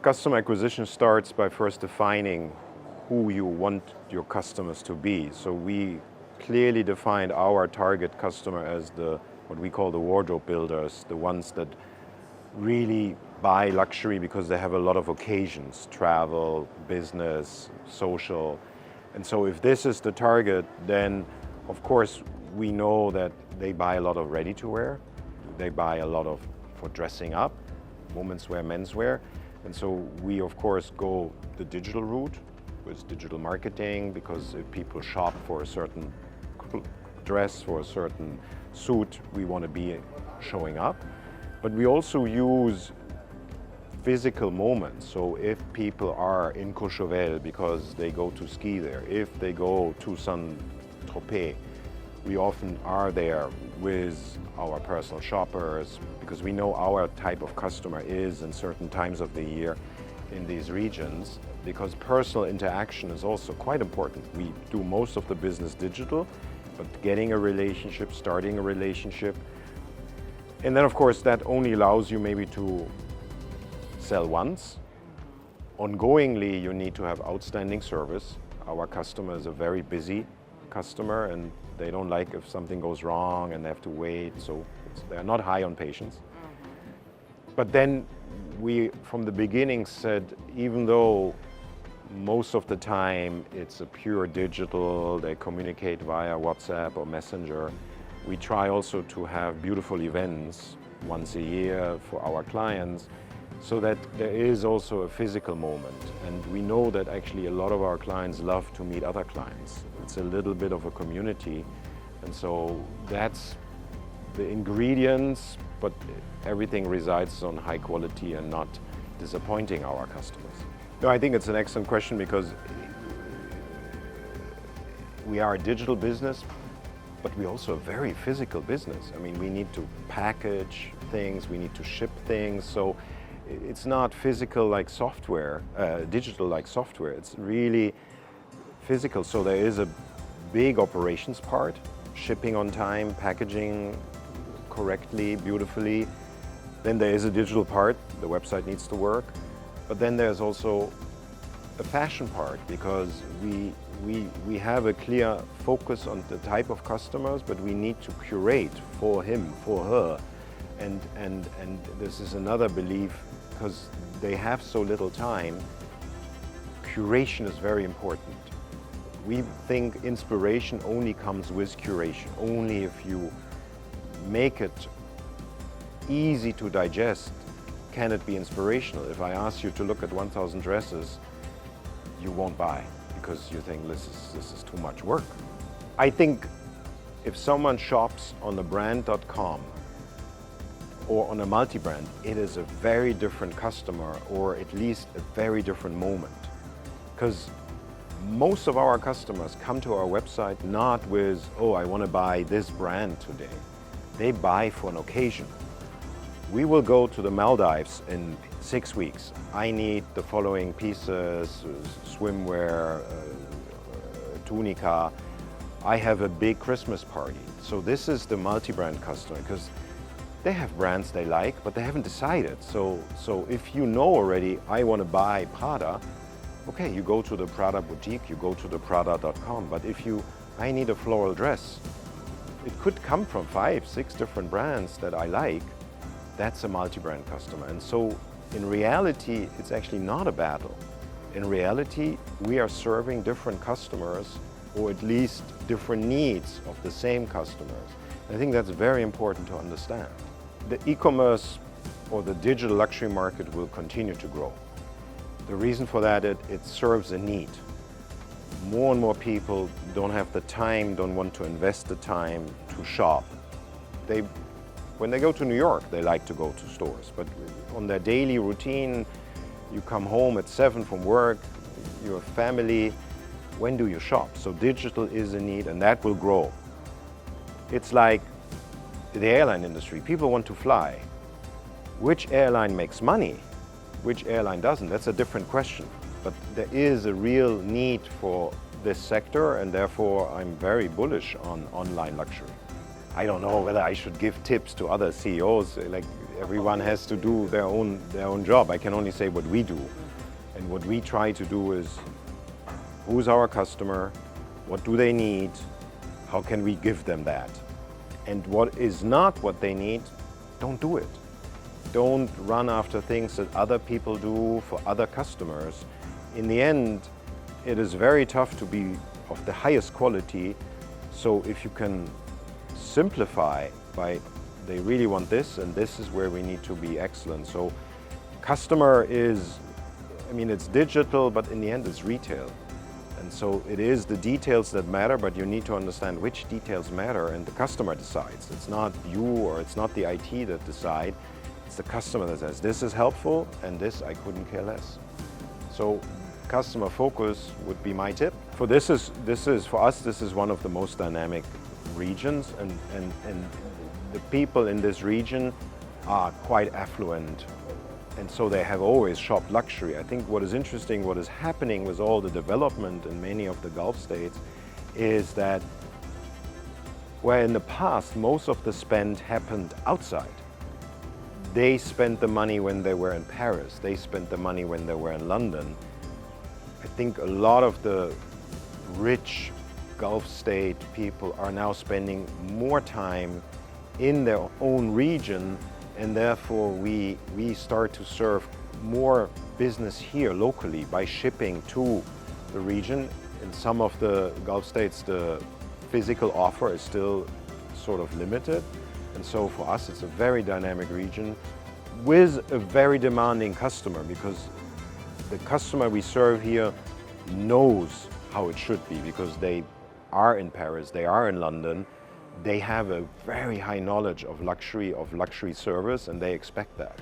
Customer acquisition starts by first defining who you want your customers to be. So we clearly defined our target customer as what we call the wardrobe builders, the ones that really buy luxury because they have a lot of occasions, travel, business, social. And so if this is the target, then of course we know that they buy a lot of ready-to-wear, they buy a lot for dressing up, women's wear, men's wear. And so we of course go the digital route with digital marketing, because if people shop for a certain dress, for a certain suit, we want to be showing up. But we also use physical moments. So if people are in Courchevel because they go to ski there, if they go to Saint-Tropez, we often are there with our personal shoppers, because we know our type of customer is in certain times of the year in these regions, because personal interaction is also quite important. We do most of the business digital, but getting a relationship, starting a relationship, and then of course that only allows you maybe to sell once. Ongoingly, you need to have outstanding service. Our customer is a very busy customer, and they don't like if something goes wrong and they have to wait, so they're not high on patience. But then we, from the beginning, said even though most of the time it's a pure digital, they communicate via WhatsApp or Messenger, we try also to have beautiful events once a year for our clients, so that there is also a physical moment. And we know that actually a lot of our clients love to meet other clients. It's a little bit of a community. And so that's the ingredients, but everything resides on high quality and not disappointing our customers. No, I think it's an excellent question, because we are a digital business, but we're also a very physical business. I mean, we need to package things, we need to ship things. So it's not physical like software, digital like software. It's really physical. So there is a big operations part, shipping on time, packaging correctly, beautifully. Then there is a digital part, the website needs to work. But then there's also a fashion part, because we have a clear focus on the type of customers, but we need to curate for him, for her. And this is another belief, because they have so little time, curation is very important. We think inspiration only comes with curation. Only if you make it easy to digest can it be inspirational. If I ask you to look at 1,000 dresses, you won't buy, because you think this is too much work. I think if someone shops on a brand.com or on a multi-brand, it is a very different customer, or at least a very different moment. Because most of our customers come to our website not with, oh, I want to buy this brand today. They buy for an occasion. We will go to the Maldives in 6 weeks. I need the following pieces: swimwear, tunica. I have a big Christmas party. So this is the multi-brand customer, because they have brands they like, but they haven't decided. So if you know already, I want to buy Prada, okay, you go to the Prada boutique, you go to the Prada.com. But if I need a floral dress, it could come from 5, 6 different brands that I like. That's a multi-brand customer. And so in reality, it's actually not a battle. In reality, we are serving different customers, or at least different needs of the same customers. I think that's very important to understand. The e-commerce or the digital luxury market will continue to grow. The reason for that, it serves a need. More and more people don't have the time, don't want to invest the time to shop. When they go to New York, they like to go to stores, but on their daily routine, you come home at 7 from work, you're a family, when do you shop? So digital is a need, and that will grow. It's like the airline industry. People want to fly. Which airline makes money? Which airline doesn't? That's a different question. But there is a real need for this sector, and therefore I'm very bullish on online luxury. I don't know whether I should give tips to other CEOs. Like, everyone has to do their own job. I can only say what we do. And what we try to do is, who's our customer? What do they need? How can we give them that? And what is not what they need, don't do it. Don't run after things that other people do for other customers. In the end, it is very tough to be of the highest quality. So if you can simplify by, they really want this, and this is where we need to be excellent. So customer is, I mean, it's digital, but in the end it's retail. And so it is the details that matter, but you need to understand which details matter, and the customer decides. It's not you or it's not the IT that decide. It's the customer that says, this is helpful, and this I couldn't care less. So customer focus would be my tip. For this is for us, this is one of the most dynamic regions, and the people in this region are quite affluent. And so they have always shopped luxury. I think what is interesting, what is happening with all the development in many of the Gulf states, is that where in the past most of the spend happened outside, they spent the money when they were in Paris, they spent the money when they were in London. I think a lot of the rich Gulf state people are now spending more time in their own region, and therefore we start to serve more business here locally by shipping to the region. In some of the Gulf states, the physical offer is still sort of limited. And so for us, it's a very dynamic region with a very demanding customer, because the customer we serve here knows how it should be, because they are in Paris, they are in London. They have a very high knowledge of luxury service, and they expect that.